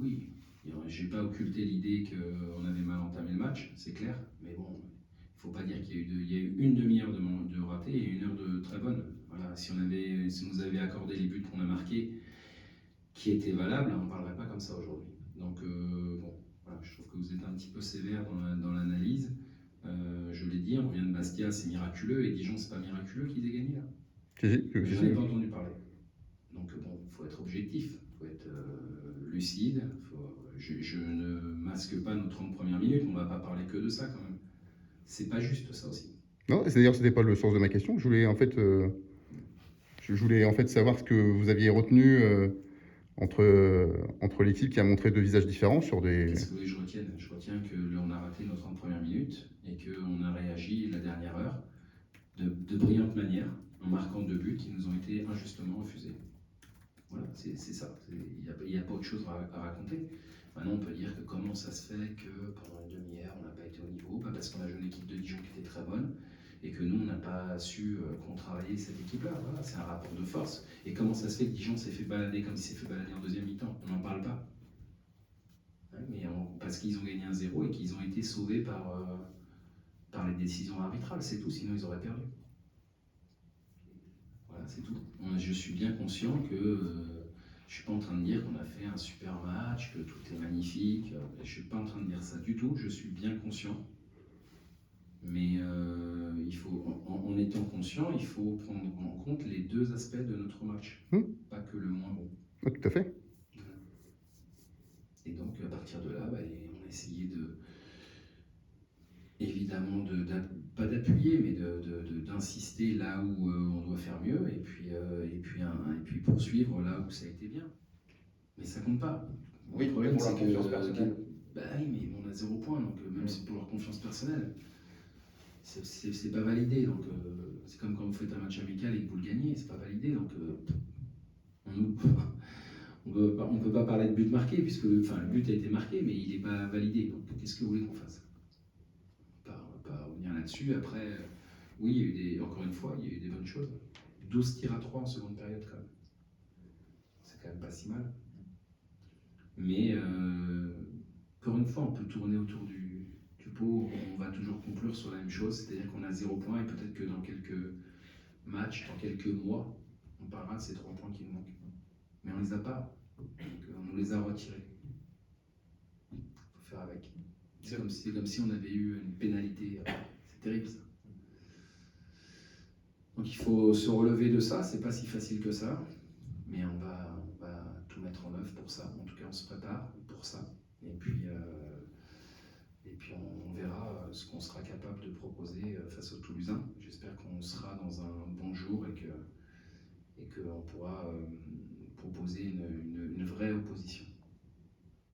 oui, j'ai pas occulté l'idée qu'on avait mal entamé le match, c'est clair, mais bon, il faut pas dire qu'il y a eu une demi-heure de raté et une heure de très bonne. Voilà, si on nous avait accordé les buts qu'on a marqués, qui étaient valables, on ne parlerait pas comme ça aujourd'hui. Donc bon, voilà, je trouve que vous êtes un petit peu sévère dans l'analyse. Je l'ai dit, on revient de Bastia, c'est miraculeux, et Dijon, c'est pas miraculeux qu'ils aient gagné là. Mais j'en ai pas entendu parler. Donc bon, il faut être objectif, il faut être lucide. Je ne masque pas nos 30 premières minutes, on va pas parler que de ça quand même. C'est pas juste ça aussi. Non, c'est-à-dire c'était pas le sens de ma question. Je voulais en fait savoir ce que vous aviez retenu entre l'équipe qui a montré deux visages différents sur des. Qu'est-ce que vous voulez que je retienne? Je retiens qu'on a raté nos 30 premières minutes et qu'on a réagi la dernière heure de brillante manière en marquant 2 buts qui nous ont été injustement refusés. Voilà, c'est ça. Il n'y a pas autre chose à raconter. Maintenant, on peut dire que comment ça se fait que pendant une demi-heure, on n'a pas été au niveau, parce qu'on a joué une équipe de Dijon qui était très bonne et que nous, on n'a pas su contrarier cette équipe-là. Voilà, c'est un rapport de force. Et comment ça se fait que Dijon s'est fait balader comme il s'est fait balader en deuxième mi-temps? On n'en parle pas. Parce qu'ils ont gagné 1-0 et qu'ils ont été sauvés par les décisions arbitrales, c'est tout, sinon ils auraient perdu. Voilà, c'est tout. Je suis bien conscient que je ne suis pas en train de dire qu'on a fait un super match, que tout est magnifique. Je ne suis pas en train de dire ça du tout, je suis bien conscient. Mais il faut, en étant conscient, il faut prendre en compte les deux aspects de notre match, pas que le moins bon. Oui, tout à fait. Et donc, à partir de là, on a essayé évidemment pas d'appuyer, mais d'insister là où on doit faire mieux, et puis poursuivre là où ça a été bien. Mais ça compte pas. Oui, le problème, c'est que oui, mais on a 0 point, donc même si pour leur confiance personnelle, c'est pas validé. Donc c'est comme quand vous faites un match amical et que vous le gagnez, c'est pas validé. Donc on peut pas parler de but marqué, puisque le but a été marqué, mais il n'est pas validé. Donc qu'est-ce que vous voulez qu'on fasse? On va pas revenir là-dessus. Après, oui, il y a eu encore une fois, il y a eu des bonnes choses. 12 tirs à 3 en seconde période quand même. C'est quand même pas si mal. Mais encore une fois, on peut tourner autour du pot, on va toujours conclure sur la même chose, c'est-à-dire qu'on a 0 point et peut-être que dans quelques matchs, dans quelques mois, on parlera de ces 3 points qui nous manquent. Mais on ne les a pas, donc on nous les a retirés. Il faut faire avec. C'est comme si on avait eu une pénalité. C'est terrible ça. Donc il faut se relever de ça, c'est pas si facile que ça, mais on va tout mettre en œuvre pour ça. En tout cas, on se prépare pour ça. Et puis on verra ce qu'on sera capable de proposer face aux Toulousains. J'espère qu'on sera dans un bon jour et qu'on pourra proposer une vraie opposition.